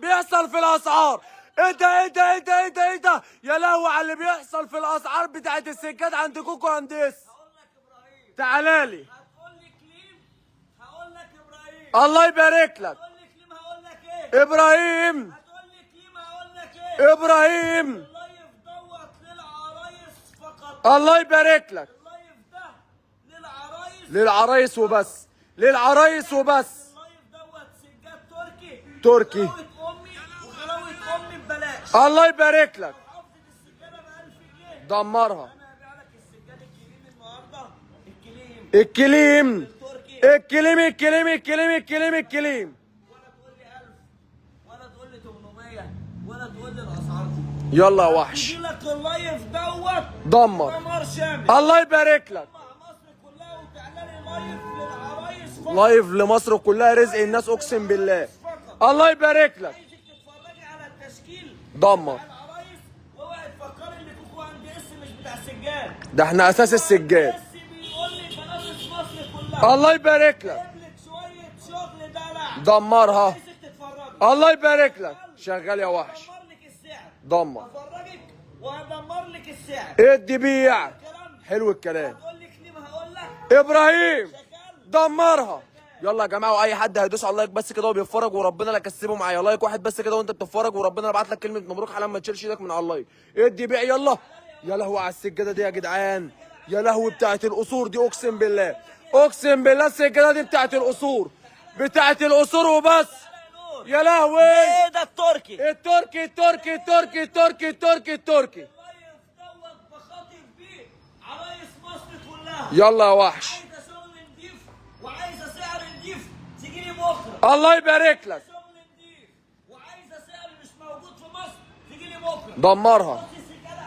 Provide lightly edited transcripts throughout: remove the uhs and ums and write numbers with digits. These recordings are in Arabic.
بيحصل في الاسعار. ايه ده يا لهوي على اللي بيحصل في الاسعار بتاعت السجاد عند كوكو هندس. تعالى لي. هتقول لي كليم، هقول لك ابراهيم. الله يبارك لك. هتقول لي كليم، هقول لك ايه؟ ابراهيم. هتقول لي كليم، هقول لك ايه؟ ابراهيم. اللايف دوت للعرايس فقط. الله يبارك لك. اللايف ده للعرايس. للعرايس وبس. للعرايس وبس. اللايف دوت سجاد تركي. تركي. غلاوة امي وغلاوة امي ببلاش. الله يبارك لك. حافظ السجاده ب 1000 جنيه. دمرها. انا هبيع لك السجاد الكليم النهارده. الكليم. الكليم. التركي. الكليم. ولا تقول لي 1000 ولا تقول لي 800 ولا تقول لي الاسعار دي. يلا يا وحش. يجي لك اللايف دوت دمر. دمار شامل. الله يبارك لك. مع مصر كلها وتعمل لي لايف للعرايس فقط. لايف لمصر كلها، رزق الناس اقسم بالله. الله يبارك لك. عايزك تتفرجي على التشكيل دمر. بتاع العرايس واوعي تفكري ان كوكو عند مش بتاع السجاد. ده احنا اساس السجاد. بس بيقول لي بنات مصر كلها. الله يبارك لك. جايب لك شويه شغل دلع. دمرها. عايزك تتفرجي. الله يبارك لك. شغال يا وحش. هدمر لك السعر. دمر. هفرجك وهدمر لك السعر. ادي بيع. كلام. حلو الكلام. هتقول لي كلمه هقول لك. ابراهيم. شغال. دمرها. يلا يا جماعه، واي حد هيدوس على اللايك بس كده وبيتفرج وربنا لا كسبه معايا. لايك واحد بس كده وانت بتتفرج وربنا ابعت لك كلمه مبروك حالا ما تشيلش ايدك من على اللايك. ادي بيع يلا. يا لهوي على السجاده دي يا جدعان. يا لهوي بتاعت القصور دي، اقسم بالله. اقسم بالله السجاده دي بتاعت القصور. بتاعت القصور وبس. يا لهوي. ايه ده التركي؟ التركي. اللايف دوت بخاطب بيه عرايس مصر كلها. يلا يا وحش. عايزه شغل نضيف وعايزه سعر نضيف تيجي لي بكره. الله يبارك لك. شغل نضيف وعايزه سعر مش موجود في مصر تيجي لي بكره. دمرها.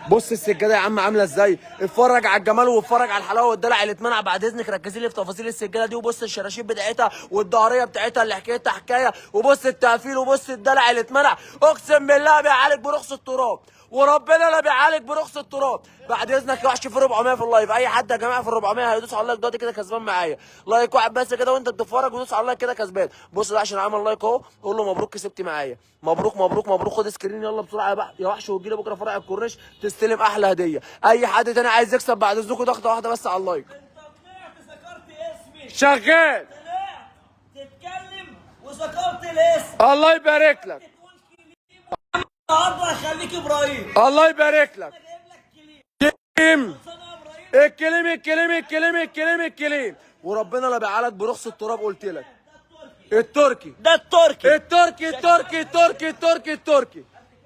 بص السجاده يا عم عامله ازاي. اتفرج على الجمال واتفرج على الحلاوه والدلع اللي اتمنع. بعد اذنك ركزي لي في تفاصيل السجاده دي، وبص الشراشيب بتاعتها والظهريه بتاعتها اللي حكايتها حكايه، وبص التقفيل وبص الدلع اللي اتمنع. اقسم بالله بيعالج برخص التراب، وربنا لا بيعالج برخص التراب. بعد اذنك يا وحش في 400 في اللايف. اي حد يا جماعه في 400 هيدوس على اللايك دلوقتي كده كسبان معايا. لايك واحد بس كده وانت بتتفرج ودوس على اللايك كده كسبان. بص ده عشان عمل لايك اهو، قول له مبروك كسبت معايا. مبروك. خد سكرين يلا بسرعه يا وحش وتجي لي بكره فرع الكورنيش تستلم احلى هديه. اي حد تاني عايز يكسب بعد اذنكم ضغطه واحده بس على اللايك. انت طلعت ذكرت اسمي. شغال. طلعت تتكلم وذكرت الاسم. الله يبارك لك. تقول كليم النهارده هخليك ابراهيم. الله يبارك لك. انا جايب لك كليم. كليم. انا ابراهيم. الكليم. وربنا لا بيعالج برخص التراب قلت لك. التركي. ده التركي. التركي.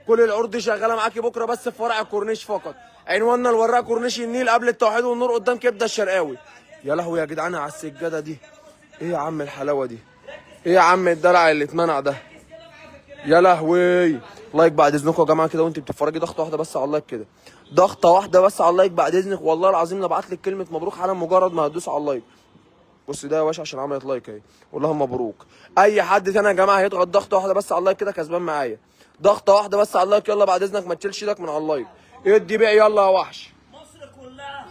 كل العروض دي شغاله معاكي بكره بس في فرع الكورنيش فقط. عنواننا الوراق كورنيش النيل قبل التوحيد والنور قدام كبده الشرقاوي. يا لهوي يا جدعان على السجاده دي. ايه يا عم الحلاوه دي. ايه يا عم الدلع اللي اتمنع ده. يا لهوي. لايك بعد اذنكم يا جماعه كده وانت بتتفرجي ضغطه واحده بس على اللايك كده. ضغطه واحده بس على اللايك بعد اذنك، والله العظيم لابعت لك كلمه مبروك حالا مجرد ما هتدوس على اللايك. بص ده يا باشا عشان عملت لايك اهي، قول لها مبروك. اي حد تاني يا جماعه هيضغط ضغطه واحده بس على اللايك كده كسبان معايا. ضغطه واحده بس على اللايك يلا بعد اذنك ما تشيلش ايدك من على اللايك. ادي بيع يلا يا وحش. مصر كلها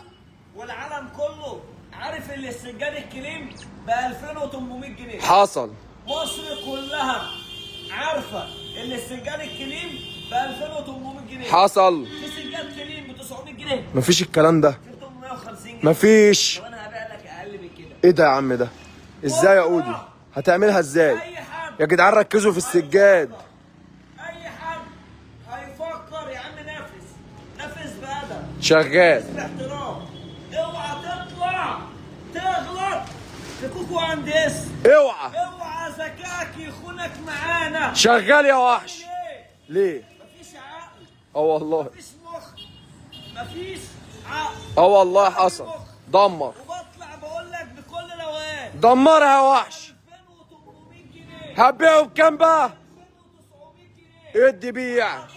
والعالم كله عارف ان السجاد الكليم ب 2800 جنيه. حصل. مصر كلها عارفه ان السجاد الكليم ب 2800 جنيه. حصل. في سجاد كليم ب 900 جنيه. مفيش الكلام ده. في 850 جنيه. مفيش. طب انا هبيع لك اقل من كده. ايه ده يا عم ده. ازاي يا اودي هتعملها ازاي اي حد يا جدعان ركزوا في السجاد. اي حد هيفكر يا عم نفس بادب. شغال. باحترام. اوعى تغلط في كوكو هندس. اوعى ذكاك يخونك معانا. شغال يا وحش. ليه؟ مفيش عقل. والله. مفيش مخ. مفيش عقل. والله حصل. دمر. وبطلع بقول لك بكل لوان. دمرها يا وحش. 2800 جنيه. هتبيعه بكام بقى؟ 2900 جنيه. ادي بيع. هطير 2000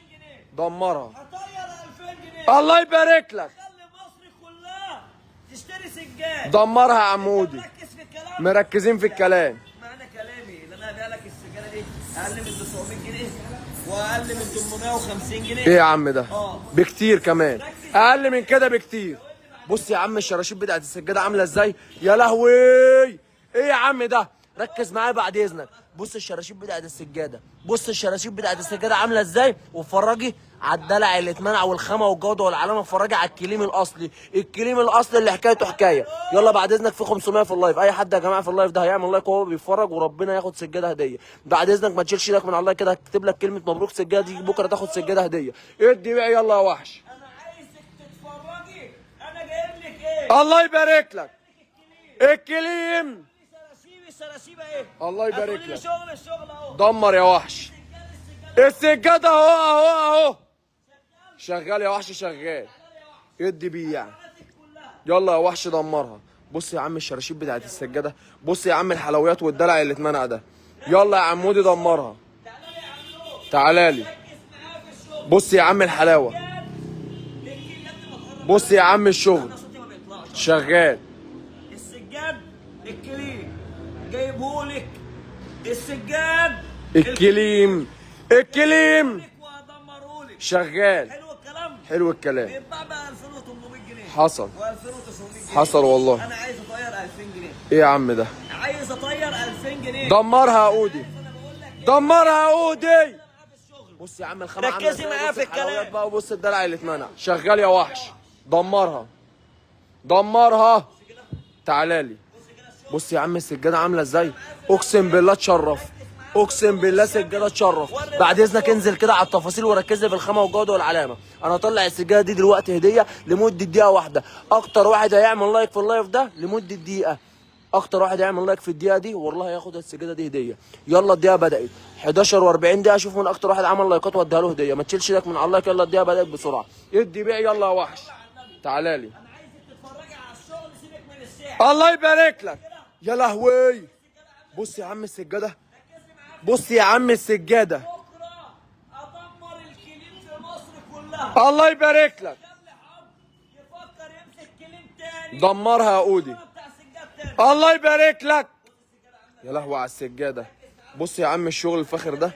جنيه. دمرها. هطير 2000 جنيه. الله يبارك لك. خلي مصر كلها تشتري سجاد. دمرها يا عمودي. مركز في الكلام. مركزين في الكلام. معنى كلامي اللي انا هبيع لك السجاده دي اقل من 900 جنيه واقل من 850 جنيه. ايه يا عم ده؟ اه. بكتير كمان. اقل من كده بكتير. بص يا عم الشراشيب بتاعت السجاده عامله ازاي. يا لهوي. ايه يا عم ده. ركز معايا بعد اذنك. بص الشراشيب بتاعت السجاده، بص الشراشيب بتاعت السجاده عامله ازاي، واتفرجي على الدلع اللي اتمنع والخامه والجوده والعلامه. اتفرجي على الكليم الاصلي، الكليم الاصلي اللي حكايته حكايه. يلا بعد اذنك في 500 في اللايف، اي حد يا جماعه في اللايف ده هيعمل لايك وهو بيتفرج وربنا ياخد سجاده هديه. بعد اذنك ما تشيلش ايدك من على اللايك كده، هكتب لك كلمه مبروك سجاده دي بكره تاخد سجاده هديه. ادي بقى يلا يا وحش. انا عايزك تتفرجي، انا جايب لك ايه؟ الله يبارك لك. الكليم سراسيب ايه؟ الله يبارك هتقولي لي لك. الشغل اهو. دمر يا وحش. السجاده اهو شغال يا وحش شغال. ادي بيه يعني. يلا يا وحش دمرها. بص يا عم الشراشيب بتاعت السجاده، بص يا عم الحلويات والدلع اللي اتمنع ده. يلا يا عمودي دمرها. تعالى لي. بص يا عم الحلاوه، بص يا عم الشغل شغال. السجاد الكليم جايبهولك، السجاد الكليم وهدمرهولك. شغال. حلو الكلام؟ حلو الكلام. بيتباع ب 2800 جنيه. حصل و2900 جنيه. حصل والله. انا عايز اطير 2000 جنيه. ايه يا عم ده؟ عايز اطير 2000 جنيه. دمرها يا اودي، انا بقول لك دمرها يا اودي. معاه في الشغل. بص يا عم الخامة ركزي عاملة ازاي، معايا بص في الحلويات الكلام. بقى وبص الدلع اللي اتمنع. شغال يا وحش. دمرها دمرها. تعالى لي. بص يا عم السجادة عاملة ازاي، اقسم بالله تشرف، اقسم بالله سجادة تشرف. بعد اذنك انزل كده على التفاصيل وركز لي في الخامة والجودة والعلامة. انا هطلع السجادة دي دلوقتي هدية لمدة دقيقة واحدة. اكتر واحد هيعمل لايك في اللايف ده لمدة دقيقة، اكتر واحد هيعمل لايك في الدقيقه دي والله هياخد السجاده دي هديه. يلا الدقيقه بدات 11 و40 دقيقه، اشوف من اكتر واحد عمل لايكات واديها له هديه. ما تشيلش ايدك من على اللايك. يلا الدقيقه بدات بسرعه. ادي بيع يلا يا وحش. تعالى لي. انا عايزك تتفرجي على الشغل، سيبك من الساعه. الله يبارك لك. يا لهوي. بص يا عم السجاده، بص يا عم السجاده. بكره ادمر الكليم في مصر كلها. الله يبارك لك. خلي حد يفكر يمسك كليم تاني. دمرها يا اودي. بتاع سجاد تاني. الله يبارك لك. يا لهوي على السجاده. بص يا عم الشغل الفاخر ده،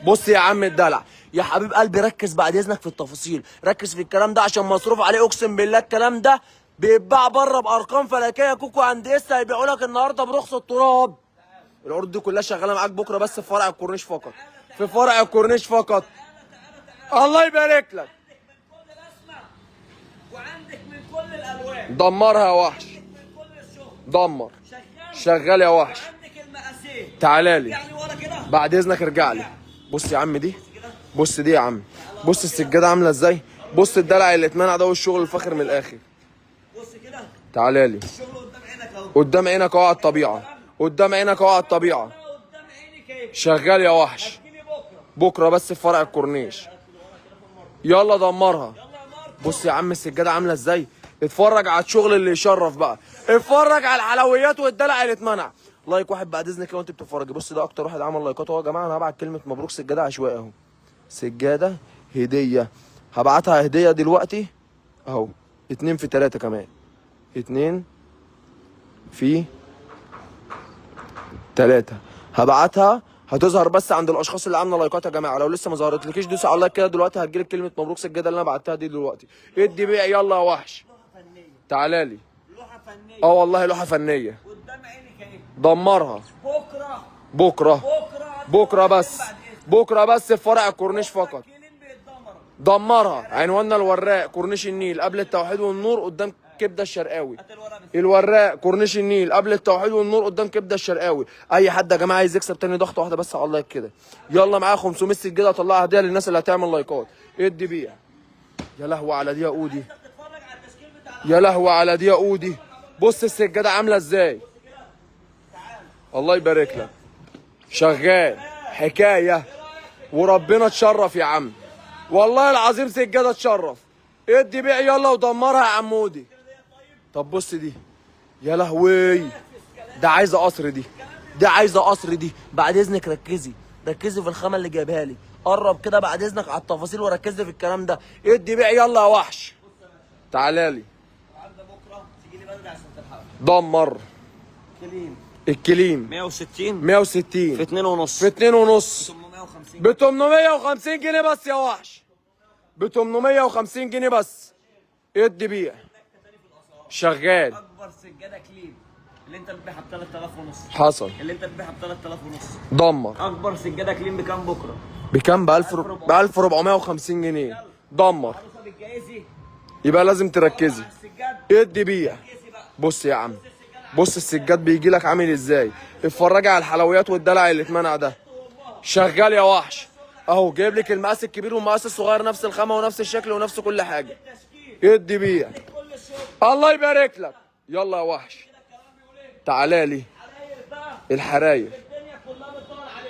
بص يا عم الدلع. يا حبيب قلبي ركز بعد اذنك في التفاصيل، ركز في الكلام ده عشان مصروف عليه. اقسم بالله الكلام ده بيتباع بره بارقام فلكيه. كوكو عند اسا هيبيعوا لك النهارده برخص التراب. العروض دي كلها شغاله معاك بكره بس في فرع الكورنيش فقط، في فرع الكورنيش فقط. الله يبارك لك. وعندك من كل الالوان. دمرها يا وحش. من كل الشغل. دمر. شغال. شغال يا وحش. وعندك المقاسين. تعالى لي يعني ورا كده. بعد اذنك ارجع لي. بص يا عم دي، بص دي يا عم، بص السجاده عامله ازاي، بص الدلع اللي اتمنع ده والشغل الفاخر من الاخر. بص كده. تعالى لي. الشغل قدام عينك اهو. قدام عينك اهو على الطبيعه، قدام عينك اهو على الطبيعه. قدام عينك اهي. شغال يا وحش. هتجيلي بكره. بكره بس في فرع الكورنيش. يلا دمرها. يلا يا ماركو. بص يا عم السجاده عامله ازاي، اتفرج على الشغل اللي يشرف بقى، اتفرج على الحلويات والدلع اللي اتمنع. لايك واحد بعد اذنك لو انت بتتفرجي. بص ده اكتر واحد عمل لايكات اهو يا جماعه. انا هبعت كلمه مبروك سجاده عشوائي اهو، سجاده هديه. هبعتها هديه دلوقتي اهو. 2 في 3 كمان، 2 في 3 هبعتها. هتظهر بس عند الاشخاص اللي عامله لايكات يا جماعه. لو لسه ما ظهرتلكيش دوس على اللايك كده دلوقتي، هتجيلك كلمه مبروك سجاده اللي انا بعتها دي دلوقتي. ادي بيع يلا يا وحش. لوحه فنيه. تعالى لي. لوحه فنيه. اه والله لوحه فنيه. قدام عينك اهي. دمرها. بكره. بكره بكره. بس، بكره بس في فرع الكورنيش فقط. الكليم بيتدمر. دمرها. عنواننا الوراق كورنيش النيل قبل التوحيد والنور قدام كبده الشرقاوي. هات الورقه بس. الوراق كورنيش النيل قبل التوحيد والنور قدام كبده الشرقاوي. اي حد يا جماعه عايز يكسب تاني ضغطه واحده بس على اللايك كده. يلا معايا 500 سجاده اطلعها هديه للناس اللي هتعمل لايكات. ادي بيع. يا لهوي على دي يا اودي، تتفرج على التشكيل بتاع. يا لهوي على دي يا اودي. بص السجاده عامله ازاي. الله يبارك لك. شغال حكايه وربنا تشرف يا عم، والله العظيم سجاده تشرف. ادي بيع يلا ودمرها يا عمودي. طب بص دي، يا لهوي ده عايزه قصر دي، دي عايزه قصر دي. بعد اذنك ركزي، ركزي في الخامه اللي جايبها لي. قرب كده بعد اذنك على التفاصيل وركزي في الكلام ده. ادي بيع يلا يا وحش. تعالى لي. عندك بكره تيجي لي بدري عشان تلحق. دمر. كليم الكليم 160 160 في 2 ونص. في 2 ونص 850. ب 850 جنيه بس يا وحش، ب 850 جنيه بس. ادي بيع. شغال. اكبر سجاده كليم اللي انت بتبيعها ب 3000 ونص. حصل. اللي انت بتبيعها ب 3000 ونص. دمر. اكبر سجاده كليم بكام بكره؟ بكام؟ ب 1450 جنيه. دمر. عروسه بالجايزي. يبقى لازم تركزي. السجاد ادي بيع. بص يا عم، بص السجاد بيجي لك عامل ازاي. اتفرجي على الحلويات والدلع اللي اتمنع ده. شغال يا وحش اهو، جايب لك المقاس الكبير والمقاس الصغير، نفس الخامه ونفس الشكل ونفس كل حاجه. ادي بيع. الله يبارك لك. يلا يا وحش تعالى لي الحراير.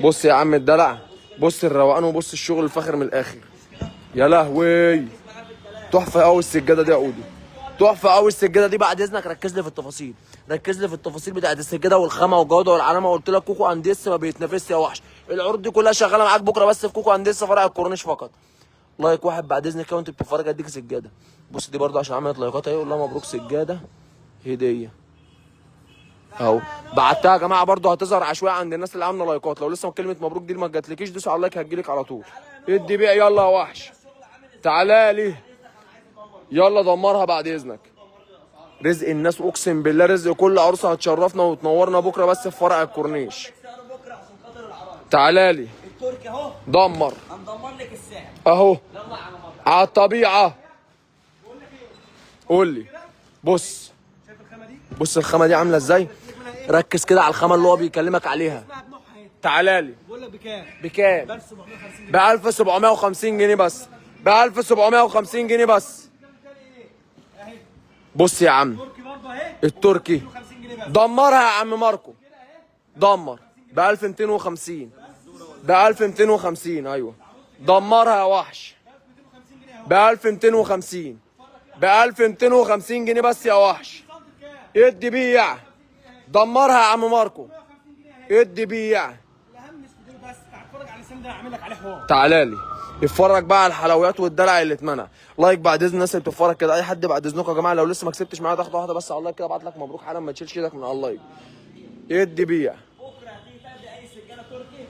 بص يا عم الدلع، بص الروقان وبص الشغل الفاخر من الاخر. يا لهوي تحفه قوي السجاده دي يا اودي، تحفه قوي السجاده دي. بعد اذنك ركز لي في التفاصيل، ركز لي في التفاصيل بتاعت السجاده والخامه والجوده والعلامه. قلت لك كوكو انديس ما بيتنافسش يا وحش. العروض دي كلها شغاله معاك بكره بس في كوكو انديس فرع الكورنيش فقط. لايك واحد بعد اذنك كده وانت بتتفرج اديك سجاده. بص دي برضه عشان عملت لايكات اهي، قول لها مبروك سجاده هديه اهو. بعتها يا جماعه برضه هتظهر عشوائي عند الناس اللي عامله لايكات. لو لسه كلمه مبروك دي ما جاتلكيش دوس على اللايك هتجيلك على طول. ادي بيع. يلا يا وحش تعالى لي. يلا دمرها بعد اذنك. رزق الناس اقسم بالله، رزق كل عروسه هتشرفنا وتنورنا بكره بس في فرع الكورنيش. تعالى لي التركي اهو دمر. هندمر لك السعر اهو يلا يا عم مبروك. على الطبيعه. قول لي. بص بص الخامه دي عامله ازاي. ركز كده على الخامه اللي هو بيكلمك عليها. تعالى لي. بقول لك بكام؟ بكام؟ ب 1750 ب 1750 جنيه بس. ب 1750 جنيه بس. بص يا عم تركي برضه اهي التركي 50 جنيه بس. دمرها يا عم ماركو. دمر ب 1250. ب 1250 ايوه. دمرها يا وحش ب 1250. ب 1250 جنيه بس يا وحش. ادي بيع. دمرها يا عم ماركو. ادي بيع. الاهم مش بس هتفرج على اللسان ده هعمل لك عليه حوار. تعالى لي اتفرج بقى على الحلويات والدلع اللي اتمنع. لايك بعد اذن الناس اللي بتتفرج كده. اي حد بعد اذنكم يا جماعه لو لسه ما كسبتش معايا ضغطه واحده بس على اللايك كده ابعت لك مبروك حالا، ما تشيلش ايدك من على اللايك. ادي بيع. بكره هتيجي تاخدي اي سجاده تركي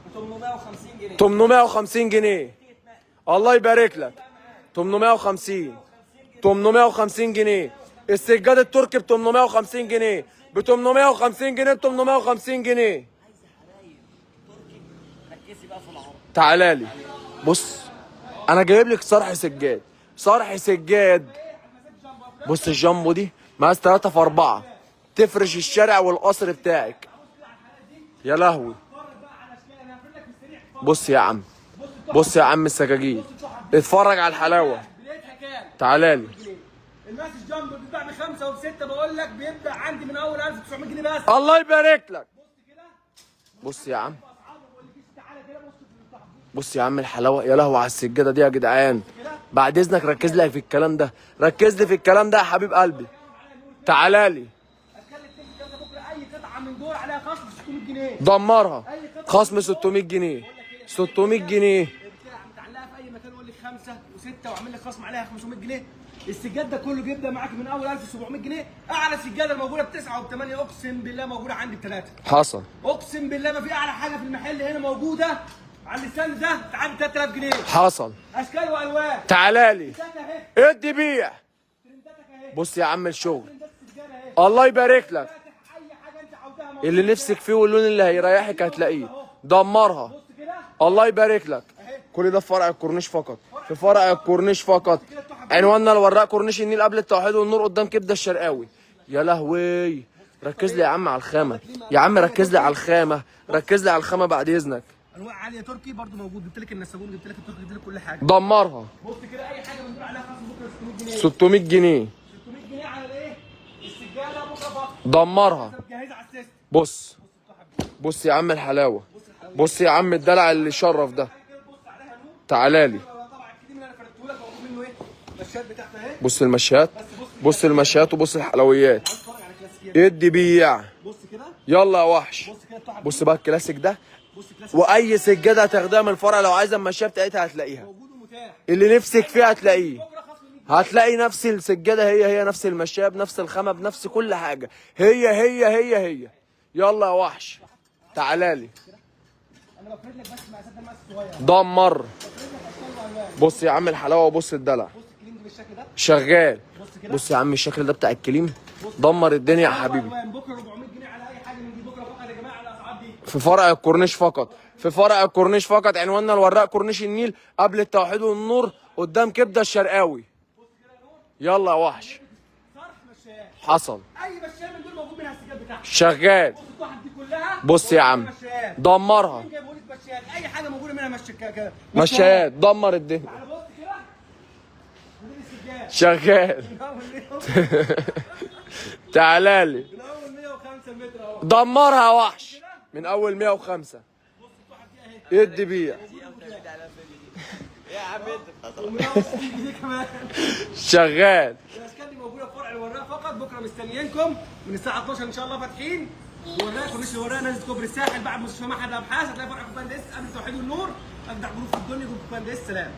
ب 850 جنيه. 850 جنيه. الله يبارك لك. 850. 850 جنيه السجاده التركي ب 850 جنيه. ب 850 جنيه. ب 850 جنيه. ركزي بقى في العرض. تعالى لي بص انا جايب لك صرح سجاد. صرح سجاد. بص الجامبو دي مقاس 3 في 4 تفرش الشارع والقصر بتاعك. يا لهوي بص يا عم، بص يا عم السجاجيد. اتفرج على الحلاوه. بدايتها كام؟ تعالى لي. الماس الجامبو بيتباع ب 5 وب 6 بقول لك بيبدا عندي من اول 1900 جنيه بس. الله يبارك لك. بص يا عم، بص يا عم الحلاوه. يا لهوي على السجاده دي يا جدعان. بعد اذنك ركز لي في الكلام ده، ركز لي في الكلام ده يا حبيب قلبي. تعالى لي. اتكلم كده بكره اي قطعه من دول عليها خصم 600 جنيه. دمرها. خصم 600 جنيه. 600 جنيه. متعلقه في اي مكان يقول لك 5 و6 واعمل لك خصم عليها 500 جنيه. السجاد ده كله بيبدا معاك من اول 1700 جنيه. اعلى سجاده الموجوده ب 9 وب 8 اقسم بالله موجوده عندي ب 3. حصل. اقسم بالله ما في اعلى حاجه في المحل هنا موجوده على اللسان ده تعدي 3000 جنيه. حصل. اشكال والوان. تعالى لي. ترنداتك اهي. ادي بيع. ترنداتك اهي. بص يا عم الشغل. ترندات السجاده اهي. الله يبارك لك. اي حاجه انت عاوزاها موجوده. اللي نفسك فيه واللون اللي هيريحك هتلاقيه. دمرها. بص كده الله يبارك لك. كل ده في فرع الكورنيش فقط. في فرع الكورنيش فقط. عنواننا الوراق كورنيش النيل قبل التوحيد والنور قدام كبده الشرقاوي. يا لهوي ركز لي يا عم على الخامه. يا عم ركز لي على الخامه، ركز لي على الخامه بعد اذنك. انواع عاليه تركي برضو موجود. جبت لك النساجون، جبت لك التركي، جبت لك كل حاجه. دمرها. بص كده اي حاجه بنقول عليها خصم بكره 600 جنيه. 600 جنيه. 600 جنيه على الايه؟ السجاده بكره فقط. دمرها. جاهزه على السيستم. بص بص يا عم الحلاوه. بص يا عم الدلع اللي شرف ده. تعالى لي. طبعا الكريم اللي انا فردته لك موجود منه ايه؟ المشات بتاعته اهي. بص المشيات، بص المشيات وبص الحلويات. اتفرج على كلاسيكيات. ادي بيع. بص كده يلا يا وحش. بص كده التحف. بص بقى الكلاسيك ده. بص كلاسيك واي سجاده هتاخدها من الفرع لو عايزه المشيه بتاعتها هتلاقيها. موجود ومتاح. اللي نفسك فيه هتلاقيه. بكره خصم 100 هتلاقي نفس السجاده هي نفس المشيه بنفس الخامه بنفس كل حاجه. هي يلا يا وحش تعالى لي. انا بفرد لك بس مقاسات المقاس الصغير. دمر. بص يا عم الحلاوه وبص الدلع. بص الكلينج بالشكل ده. شغال. بص كده. بص يا عم الشكل ده بتاع الكليم. دمر الدنيا يا حبيبي. بكره 400 جنيه على اي حاجه من دي، بكره فقط يا جماعه على الاسعار دي. في فرع الكورنيش فقط، في فرع الكورنيش فقط. عنواننا الوراق كورنيش النيل قبل التوحيد والنور قدام كبده الشرقاوي. يلا يا وحش. صرح مشايات. حصل. اي مشايه من دول موجود منها السجاد بتاعها. شغال. بص الواحد دي كلها. بص يا عم دمرها. مين جايبه لك مشايات؟ اي حاجه موجوده منها مشايات. مشايات دمر الدنيا. تعالى بص كده. عندنا السجاد. شغال. من اول تعالى لي. من اول 105 متر اهو. دمرها يا وحش من اول 105. بص الواحد دي اهي. ادي بيع. يا عم انت ومن اول 60 جنيه كمان. شغال. الاشكال دي موجوده في فرع الوراق فقط. بكره مستنيينكم من الساعه 12 ان شاء الله فاتحين. الوراق كورنيش الوراق نازل كوبري الساحل بعد مستشفى معهد الابحاث. هتلاقي فرع كوبانديس قبل توحيد النور. اجدع جروب في الدنيا جروب كوبانديس. سلام.